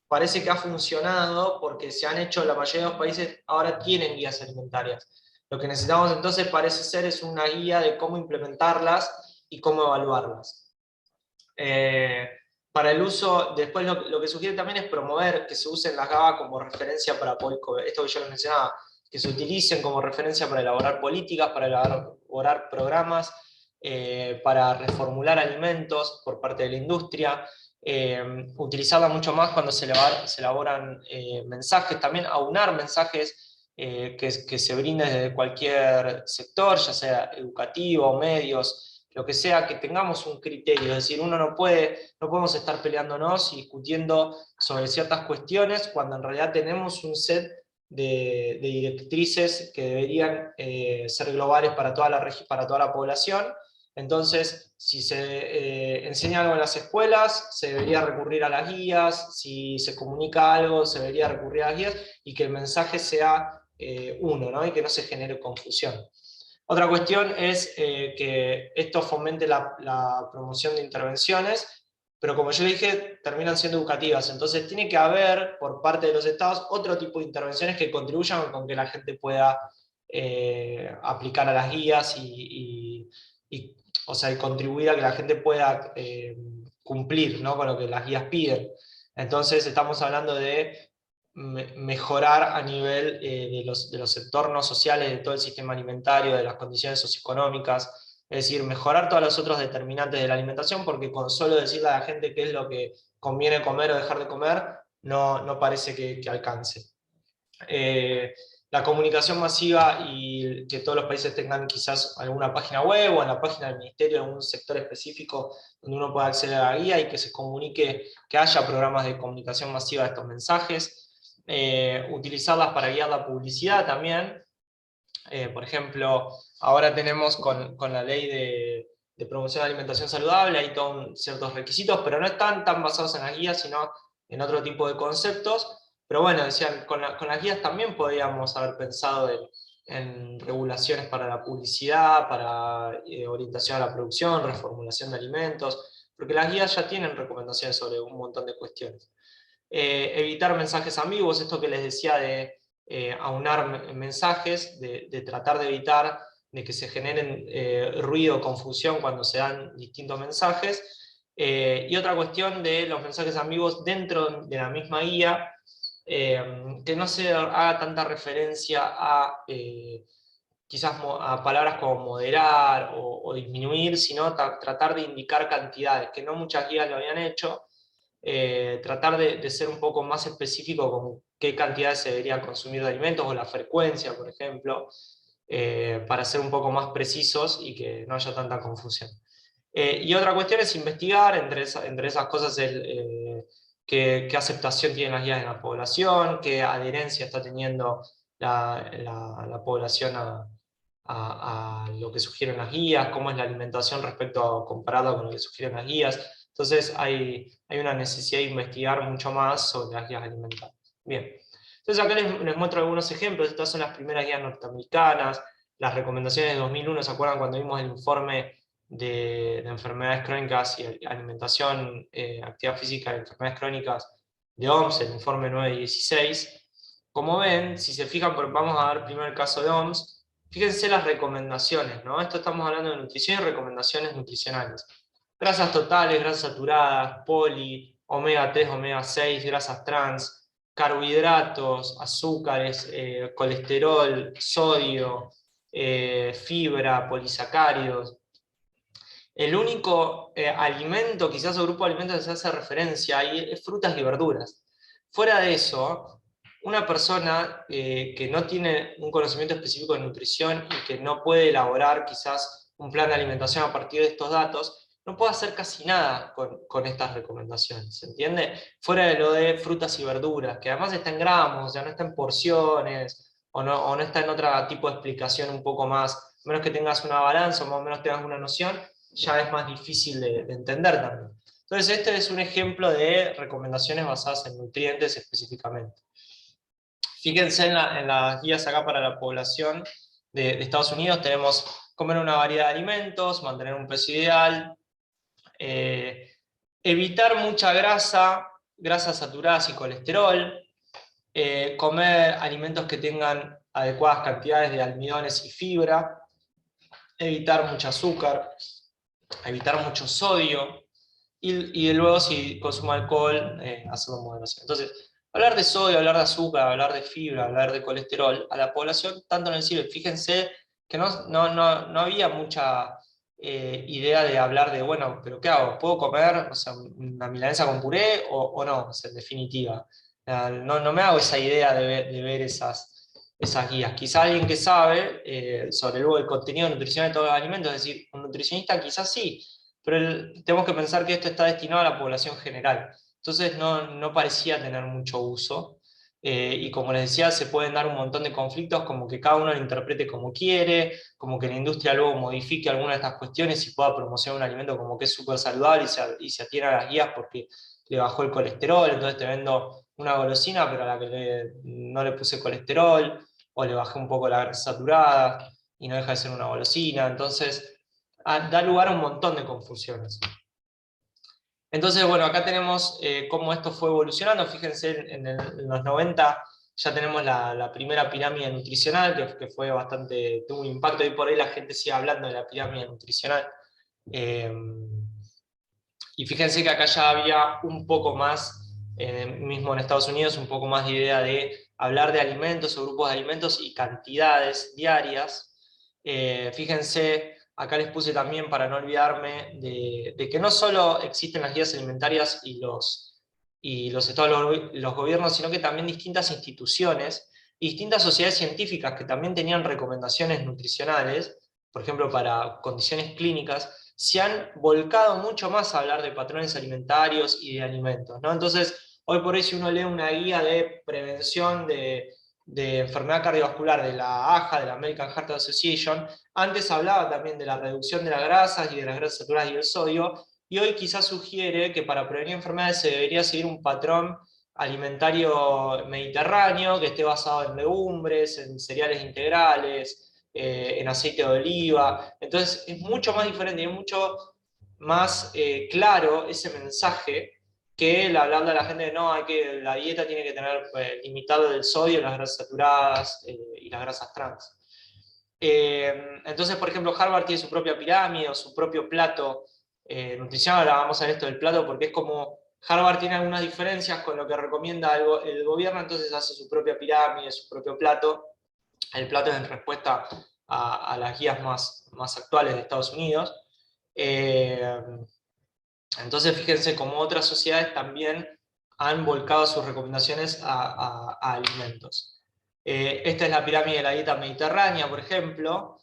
parece que ha funcionado porque se han hecho, la mayoría de los países ahora tienen guías alimentarias. Lo que necesitamos entonces parece ser es una guía de cómo implementarlas y cómo evaluarlas. Para el uso, después lo que sugiere también es promover que se usen las GABA como referencia para, esto que yo les mencionaba, que se utilicen como referencia para elaborar políticas, para elaborar programas, para reformular alimentos por parte de la industria, utilizarla mucho más cuando se elaboran mensajes, también aunar mensajes que se brinden desde cualquier sector, ya sea educativo, medios, lo que sea, que tengamos un criterio, es decir, no podemos estar peleándonos y discutiendo sobre ciertas cuestiones cuando en realidad tenemos un set de directrices que deberían ser globales para toda la población. Entonces, si se enseña algo en las escuelas, se debería recurrir a las guías, si se comunica algo, se debería recurrir a las guías, y que el mensaje sea uno, ¿no? Y que no se genere confusión. Otra cuestión es que esto fomente la promoción de intervenciones, pero como yo dije, terminan siendo educativas. Entonces tiene que haber, por parte de los estados, otro tipo de intervenciones que contribuyan con que la gente pueda aplicar a las guías o sea, y contribuir a que la gente pueda cumplir, ¿no?, con lo que las guías piden. Entonces estamos hablando de mejorar a nivel de los entornos sociales, de todo el sistema alimentario, de las condiciones socioeconómicas, es decir, mejorar todos los otros determinantes de la alimentación, porque con solo decirle a la gente qué es lo que conviene comer o dejar de comer, no parece que alcance. La comunicación masiva y que todos los países tengan quizás alguna página web o en la página del ministerio algún sector específico donde uno pueda acceder a la guía y que se comunique, que haya programas de comunicación masiva de estos mensajes. Utilizarlas para guiar la publicidad también. Por ejemplo, ahora tenemos con la ley de promoción de alimentación saludable, hay todos ciertos requisitos, pero no están tan basados en las guías, sino en otro tipo de conceptos. Pero bueno, decían, con las guías también podríamos haber pensado en regulaciones para la publicidad, para orientación a la producción, reformulación de alimentos, porque las guías ya tienen recomendaciones sobre un montón de cuestiones. Evitar mensajes ambiguos, esto que les decía de aunar mensajes, de tratar de evitar de que se generen ruido o confusión cuando se dan distintos mensajes. Y otra cuestión de los mensajes ambiguos dentro de la misma guía, que no se haga tanta referencia a quizás a palabras como moderar o disminuir, sino tratar de indicar cantidades, que no muchas guías lo habían hecho. Tratar de ser un poco más específico con qué cantidades se debería consumir de alimentos o la frecuencia, por ejemplo, para ser un poco más precisos y que no haya tanta confusión. Y otra cuestión es investigar entre esas cosas qué aceptación tienen las guías en la población, qué adherencia está teniendo la población a lo que sugieren las guías, cómo es la alimentación comparada con lo que sugieren las guías. Entonces hay una necesidad de investigar mucho más sobre las guías alimentarias. Bien, entonces acá les muestro algunos ejemplos. Estas son las primeras guías norteamericanas, las recomendaciones de 2001, ¿se acuerdan cuando vimos el informe de enfermedades crónicas y alimentación, actividad física y enfermedades crónicas de OMS, el informe 916? como ven, si se fijan, vamos a ver primero el caso de OMS, fíjense las recomendaciones, ¿no? Esto estamos hablando de nutrición y recomendaciones nutricionales. Grasas totales, grasas saturadas, poli, omega 3, omega 6, grasas trans, carbohidratos, azúcares, colesterol, sodio, fibra, polisacáridos. El único alimento, quizás o grupo de alimentos que se hace referencia ahí es frutas y verduras. Fuera de eso, una persona que no tiene un conocimiento específico de nutrición y que no puede elaborar quizás un plan de alimentación a partir de estos datos, no puede hacer casi nada con estas recomendaciones, ¿se entiende? Fuera de lo de frutas y verduras, que además está en gramos, o sea, no está en porciones, o no está en otro tipo de explicación un poco más, a menos que tengas una balanza o más o menos tengas una noción, ya es más difícil de entender también. Entonces, este es un ejemplo de recomendaciones basadas en nutrientes específicamente. Fíjense en las guías acá para la población de Estados Unidos, tenemos comer una variedad de alimentos, mantener un peso ideal, evitar mucha grasa, grasas saturadas y colesterol, comer alimentos que tengan adecuadas cantidades de almidones y fibra, evitar mucho azúcar, evitar mucho sodio, y luego si consumo alcohol, hacerlo en moderación. Entonces, hablar de sodio, hablar de azúcar, hablar de fibra, hablar de colesterol, a la población tanto no le sirve. Fíjense que no había mucha idea de hablar de, bueno, pero ¿qué hago? ¿Puedo comer, o sea, una milanesa con puré o no? O sea, en definitiva. No me hago esa idea de ver esas guías. Quizá alguien que sabe sobre luego el contenido nutricional de todos los alimentos, es decir, un nutricionista quizás sí, pero tenemos que pensar que esto está destinado a la población general. Entonces no parecía tener mucho uso. Y como les decía, se pueden dar un montón de conflictos, como que cada uno lo interprete como quiere, como que la industria luego modifique alguna de estas cuestiones y pueda promocionar un alimento como que es súper saludable y se atiene a las guías porque le bajó el colesterol, entonces te vendo una golosina, pero a la que no le puse colesterol, o le bajé un poco la grasa saturada, y no deja de ser una golosina. Entonces, da lugar a un montón de confusiones. Entonces, bueno, acá tenemos cómo esto fue evolucionando. Fíjense, en los 90 ya tenemos la primera pirámide nutricional, que fue bastante, tuvo un impacto, y por ahí la gente sigue hablando de la pirámide nutricional. Y fíjense que acá ya había un poco más, mismo en Estados Unidos, un poco más de idea de hablar de alimentos o grupos de alimentos y cantidades diarias. Fíjense, acá les puse también para no olvidarme de que no solo existen las guías alimentarias y los estados, los gobiernos, sino que también distintas instituciones y distintas sociedades científicas que también tenían recomendaciones nutricionales, por ejemplo, para condiciones clínicas, se han volcado mucho más a hablar de patrones alimentarios y de alimentos, ¿no? Entonces, hoy por hoy si uno lee una guía de prevención de enfermedad cardiovascular de la AHA, de la American Heart Association, antes hablaba también de la reducción de las grasas y de las grasas saturadas y el sodio, y hoy quizás sugiere que para prevenir enfermedades se debería seguir un patrón alimentario mediterráneo, que esté basado en legumbres, en cereales integrales, en aceite de oliva. Entonces es mucho más diferente y es mucho más claro ese mensaje que el hablarle a la gente de no, la dieta tiene que tener limitado el sodio, las grasas saturadas y las grasas trans. Entonces, por ejemplo, Harvard tiene su propia pirámide o su propio plato nutricional. Ahora vamos a ver esto del plato porque es como Harvard tiene algunas diferencias con lo que recomienda el gobierno, entonces hace su propia pirámide, su propio plato. El plato es en respuesta a las guías más actuales de Estados Unidos. Entonces, fíjense cómo otras sociedades también han volcado sus recomendaciones a alimentos. Esta es la pirámide de la dieta mediterránea, por ejemplo.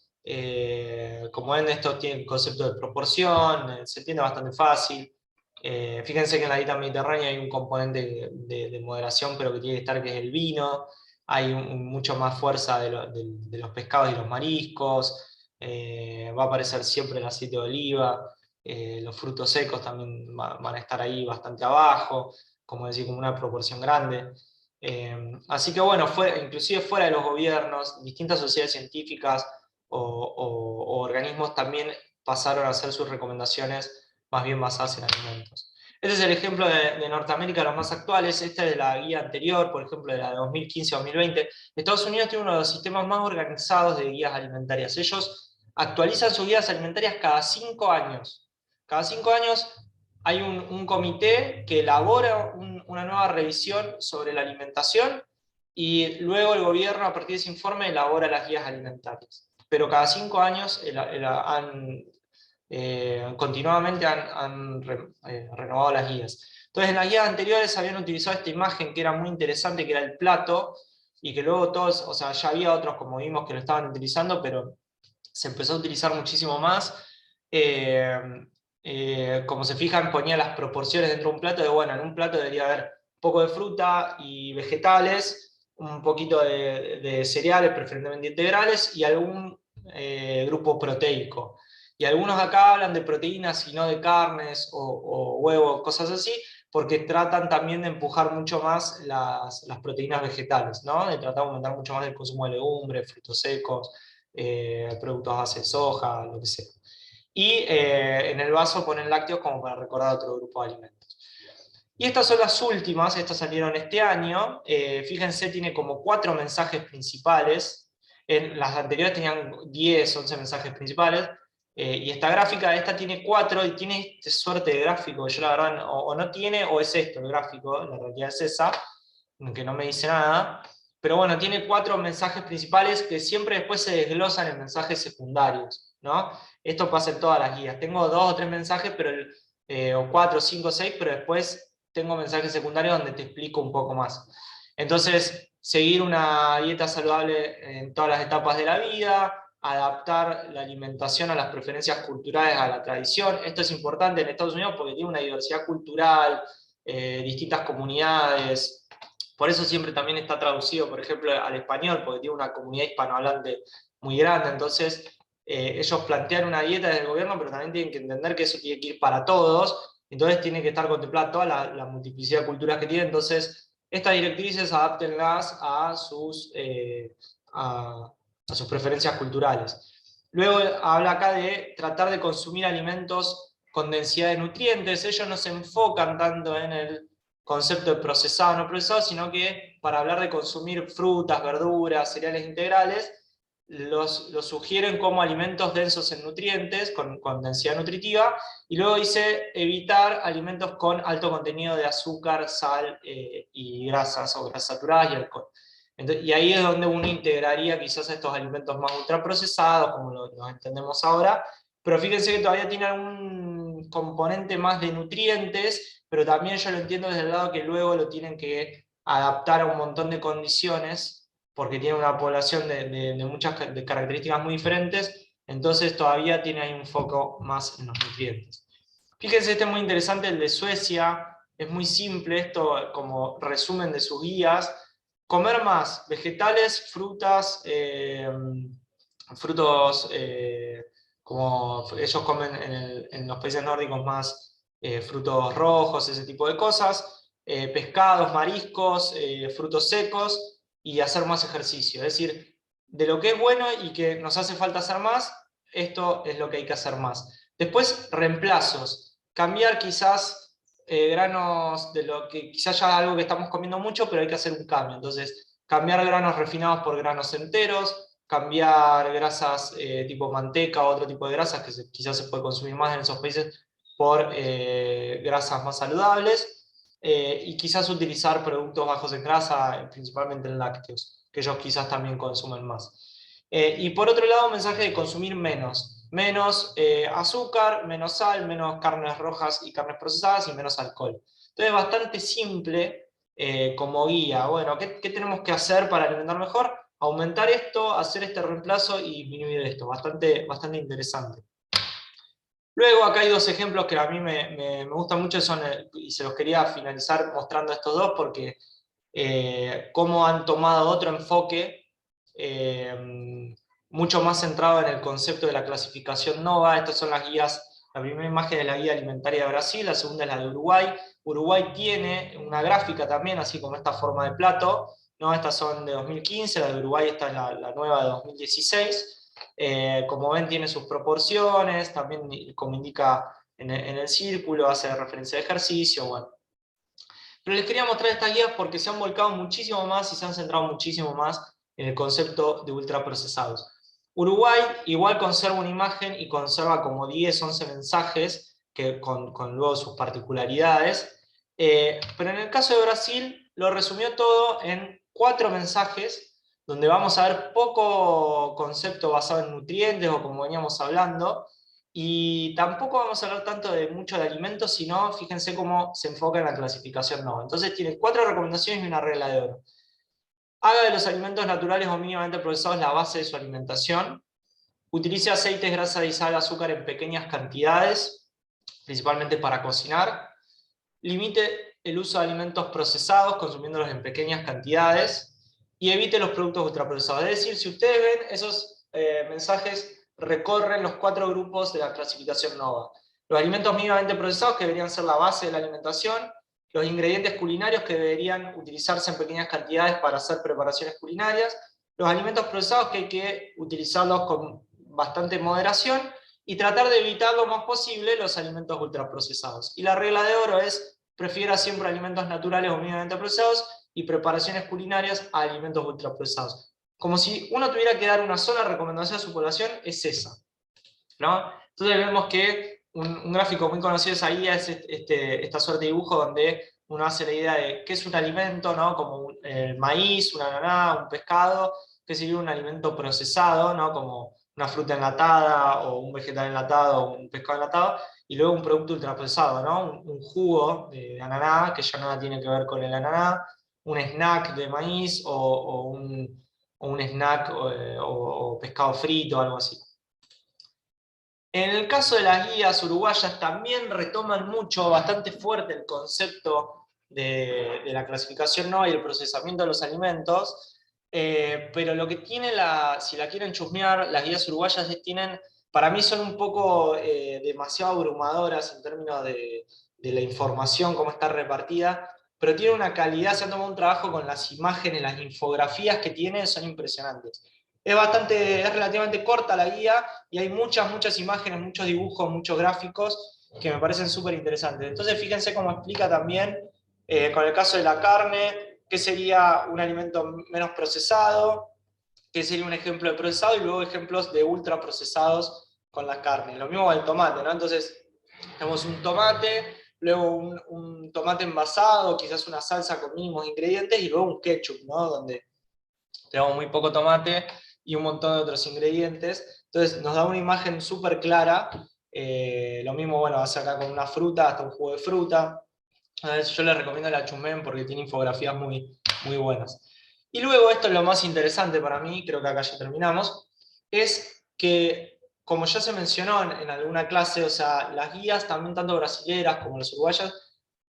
Como ven, esto tiene el concepto de proporción, se entiende bastante fácil. Fíjense que en la dieta mediterránea hay un componente de moderación, pero que tiene que estar, que es el vino. Hay mucho más fuerza de los pescados y los mariscos. Va a aparecer siempre el aceite de oliva. Los frutos secos también van a estar ahí bastante abajo, como decir, como una proporción grande. Así que bueno, inclusive fuera de los gobiernos, distintas sociedades científicas o organismos también pasaron a hacer sus recomendaciones más bien basadas en alimentos. Este es el ejemplo de Norteamérica, los más actuales. Esta es de la guía anterior, por ejemplo, de la de 2015-2020. Estados Unidos tiene uno de los sistemas más organizados de guías alimentarias. Ellos actualizan sus guías alimentarias cada 5 años. Cada 5 años hay un comité que elabora una nueva revisión sobre la alimentación y luego el gobierno, a partir de ese informe, elabora las guías alimentarias. Pero cada 5 años continuamente han renovado las guías. Entonces, en las guías anteriores habían utilizado esta imagen que era muy interesante, que era el plato, y que luego todos, o sea, ya había otros, como vimos, que lo estaban utilizando, pero se empezó a utilizar muchísimo más. Eh, Como se fijan, ponía las proporciones dentro de un plato, de bueno, en un plato debería haber un poco de fruta y vegetales, un poquito de cereales, preferentemente integrales, y algún grupo proteico. Y algunos acá hablan de proteínas y no de carnes o huevos, cosas así, porque tratan también de empujar mucho más las proteínas vegetales, ¿no? De tratar de aumentar mucho más el consumo de legumbres, frutos secos, productos a base de soja, lo que sea. Y en el vaso ponen lácteos como para recordar otro grupo de alimentos. Y estas son las últimas, estas salieron este año. Fíjense, tiene como 4 mensajes principales. En las anteriores tenían 10, 11 mensajes principales. Y esta gráfica, esta tiene 4 y tiene esta suerte de gráfico. Yo la verdad, o no tiene, o es esto el gráfico, la realidad es esa, que no me dice nada. Pero bueno, tiene 4 mensajes principales que siempre después se desglosan en mensajes secundarios, ¿no? Esto pasa en todas las guías. Tengo 2 o 3 mensajes, pero o 4, 5, 6, pero después tengo mensajes secundarios donde te explico un poco más. Entonces, seguir una dieta saludable en todas las etapas de la vida, adaptar la alimentación a las preferencias culturales, a la tradición. Esto es importante en Estados Unidos porque tiene una diversidad cultural, distintas comunidades. Por eso siempre también está traducido, por ejemplo, al español, porque tiene una comunidad hispanohablante muy grande. Entonces, ellos plantean una dieta desde el gobierno, pero también tienen que entender que eso tiene que ir para todos. Entonces, tiene que estar contemplada toda la multiplicidad de culturas que tiene. Entonces, estas directrices adáptenlas a sus preferencias culturales. Luego habla acá de tratar de consumir alimentos con densidad de nutrientes. Ellos no se enfocan tanto en el concepto de procesado o no procesado, sino que para hablar de consumir frutas, verduras, cereales integrales, los sugieren como alimentos densos en nutrientes, con densidad nutritiva, y luego dice evitar alimentos con alto contenido de azúcar, sal y grasas o grasas saturadas y alcohol. Entonces, y ahí es donde uno integraría quizás estos alimentos más ultraprocesados, como los entendemos ahora, pero fíjense que todavía tiene algún componente más de nutrientes, pero también yo lo entiendo desde el lado que luego lo tienen que adaptar a un montón de condiciones, porque tiene una población de muchas características muy diferentes, entonces todavía tiene ahí un foco más en los nutrientes. Fíjense, este es muy interesante, el de Suecia, es muy simple esto como resumen de sus guías. Comer más vegetales, frutas, frutos, como ellos comen en los países nórdicos más frutos rojos, ese tipo de cosas, pescados, mariscos, frutos secos, y hacer más ejercicio. Es decir, de lo que es bueno y que nos hace falta hacer más, esto es lo que hay que hacer más. Después, reemplazos. Cambiar quizás granos de lo que quizás ya es algo que estamos comiendo mucho, pero hay que hacer un cambio. Entonces, cambiar granos refinados por granos enteros, cambiar grasas tipo manteca o otro tipo de grasas que quizás se puede consumir más en esos países por grasas más saludables. Y quizás utilizar productos bajos en grasa, principalmente en lácteos, que ellos quizás también consumen más. Y por otro lado, un mensaje de consumir menos. Menos azúcar, menos sal, menos carnes rojas y carnes procesadas y menos alcohol. Entonces, bastante simple como guía. Bueno, ¿qué tenemos que hacer para alimentar mejor? Aumentar esto, hacer este reemplazo y disminuir esto. Bastante interesante. Luego acá hay 2 ejemplos que a mí me gustan mucho y se los quería finalizar mostrando estos 2 porque cómo han tomado otro enfoque mucho más centrado en el concepto de la clasificación NOVA. Estas son las guías, la primera imagen es la guía alimentaria de Brasil, la segunda es la de Uruguay. Uruguay tiene una gráfica también, así como esta forma de plato, ¿no? Estas son de 2015, la de Uruguay esta es la nueva de 2016. Como ven tiene sus proporciones, también como indica en el círculo, hace referencia de ejercicio, bueno. Pero les quería mostrar estas guías porque se han volcado muchísimo más y se han centrado muchísimo más en el concepto de ultraprocesados. Uruguay igual conserva una imagen y conserva como 10, 11 mensajes que con luego sus particularidades, pero en el caso de Brasil lo resumió todo en 4 mensajes, donde vamos a ver poco concepto basado en nutrientes o como veníamos hablando, y tampoco vamos a hablar tanto de mucho de alimentos, sino fíjense cómo se enfoca en la clasificación NOVA. Entonces tiene 4 recomendaciones y una regla de oro. Haga de los alimentos naturales o mínimamente procesados la base de su alimentación. Utilice aceites, grasa y sal, azúcar en pequeñas cantidades, principalmente para cocinar. Limite el uso de alimentos procesados, consumiéndolos en pequeñas cantidades. Y evite los productos ultraprocesados. Es decir, si ustedes ven, esos mensajes recorren los 4 grupos de la clasificación NOVA. Los alimentos mínimamente procesados, que deberían ser la base de la alimentación. Los ingredientes culinarios, que deberían utilizarse en pequeñas cantidades para hacer preparaciones culinarias. Los alimentos procesados, que hay que utilizarlos con bastante moderación. Y tratar de evitar lo más posible los alimentos ultraprocesados. Y la regla de oro es: prefiera siempre alimentos naturales o mínimamente procesados y preparaciones culinarias a alimentos ultraprocesados. Como si uno tuviera que dar una sola recomendación a su población, es esa, ¿no? Entonces vemos que un gráfico muy conocido de esa guía es esta suerte de dibujo donde uno hace la idea de qué es un alimento, ¿no? Como maíz, una ananá, un pescado, qué sería un alimento procesado, ¿no? Como una fruta enlatada o un vegetal enlatado o un pescado enlatado, y luego un producto ultraprocesado, ¿no? Un jugo de ananá que ya nada tiene que ver con el ananá, un snack de maíz o un snack o pescado frito o algo así. En el caso de las guías uruguayas también retoman mucho, bastante fuerte el concepto de la clasificación NOVA y el procesamiento de los alimentos, pero lo que tiene, si la quieren chusmear, las guías uruguayas para mí son un poco demasiado abrumadoras en términos de la información, cómo está repartida, pero tiene una calidad, se han tomado un trabajo con las imágenes, las infografías que tiene, son impresionantes. Es relativamente corta la guía y hay muchas imágenes, muchos dibujos, muchos gráficos que me parecen súper interesantes. Entonces fíjense cómo explica también, con el caso de la carne, qué sería un alimento menos procesado, qué sería un ejemplo de procesado y luego ejemplos de ultraprocesados con la carne. Lo mismo con el tomate, ¿no? Entonces tenemos un tomate, luego un tomate envasado, quizás una salsa con mínimos ingredientes y luego un ketchup, ¿no? Donde tenemos muy poco tomate y un montón de otros ingredientes. Entonces nos da una imagen súper clara. Lo mismo, bueno, hace acá con una fruta, hasta un jugo de fruta. Yo les recomiendo la Chumen porque tiene infografías muy buenas. Y luego, esto es lo más interesante para mí, creo que acá ya terminamos, es que, como ya se mencionó en alguna clase, o sea, las guías, también tanto brasileras como las uruguayas,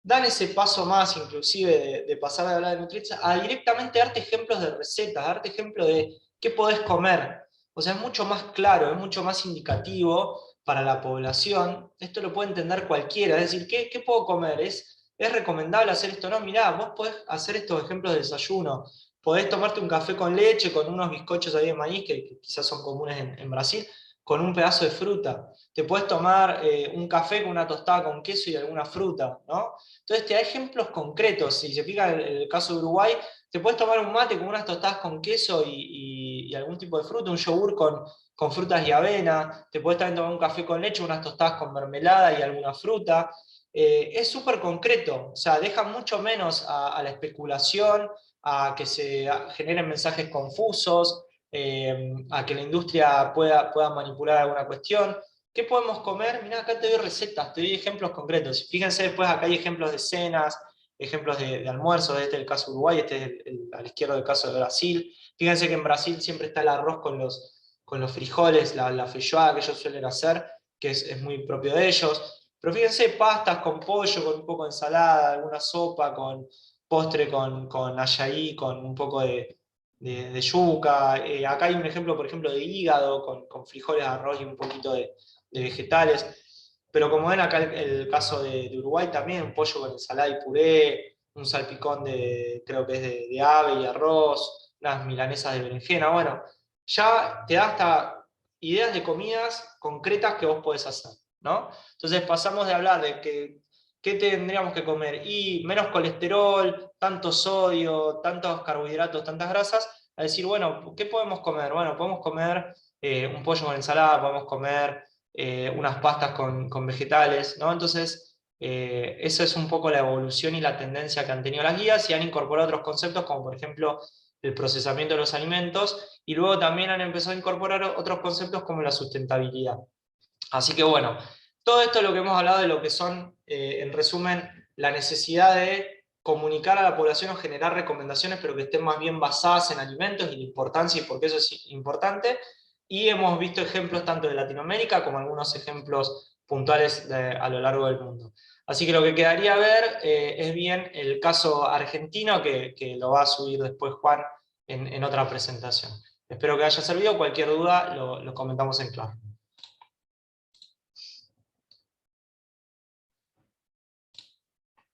dan ese paso más, inclusive, de pasar de hablar de nutrición a directamente darte ejemplos de recetas, darte ejemplos de qué podés comer. O sea, es mucho más claro, es mucho más indicativo para la población. Esto lo puede entender cualquiera, es decir, ¿qué puedo comer? ¿Es recomendable hacer esto? No, mirá, vos podés hacer estos ejemplos de desayuno. Podés tomarte un café con leche, con unos bizcochos ahí de maíz, que quizás son comunes en Brasil, con un pedazo de fruta. Te puedes tomar un café con una tostada con queso y alguna fruta, ¿no? Entonces te da ejemplos concretos. Si se fija en el caso de Uruguay, te puedes tomar un mate con unas tostadas con queso y algún tipo de fruta, un yogur con frutas y avena. Te puedes también tomar un café con leche, unas tostadas con mermelada y alguna fruta. Es súper concreto, o sea, deja mucho menos a la especulación, a que se generen mensajes confusos, a que la industria pueda manipular alguna cuestión. ¿Qué podemos comer? Mirá, acá te doy recetas, te doy ejemplos concretos. Fíjense después, acá hay ejemplos de cenas, ejemplos de almuerzos, este es el caso de Uruguay, este es a la izquierda el caso de Brasil. Fíjense que en Brasil siempre está el arroz con los frijoles, la feijoada que ellos suelen hacer, que es muy propio de ellos. Pero fíjense, pastas con pollo, con un poco de ensalada, alguna sopa, con postre con ayaí, con un poco de yuca. Acá hay un ejemplo, por ejemplo, de hígado, con frijoles, arroz y un poquito de vegetales. Pero como ven acá el caso de Uruguay también, un pollo con ensalada y puré, un salpicón creo que es de ave y arroz, unas milanesas de berenjena. Bueno, ya te da hasta ideas de comidas concretas que vos podés hacer. ¿no? Entonces pasamos de hablar de que ¿qué tendríamos que comer? Y menos colesterol, tanto sodio, tantos carbohidratos, tantas grasas, a decir, bueno, ¿qué podemos comer? Bueno, podemos comer un pollo con ensalada, podemos comer unas pastas con vegetales, ¿no? Entonces, esa es un poco la evolución y la tendencia que han tenido las guías y han incorporado otros conceptos como por ejemplo el procesamiento de los alimentos y luego también han empezado a incorporar otros conceptos como la sustentabilidad. Así que bueno, todo esto es lo que hemos hablado de lo que son, en resumen, la necesidad de comunicar a la población o generar recomendaciones, pero que estén más bien basadas en alimentos y la importancia y por qué eso es importante. Y hemos visto ejemplos tanto de Latinoamérica como algunos ejemplos puntuales a lo largo del mundo. Así que lo que quedaría ver es bien el caso argentino, que lo va a subir después Juan en otra presentación. Espero que haya servido. Cualquier duda lo comentamos en claro.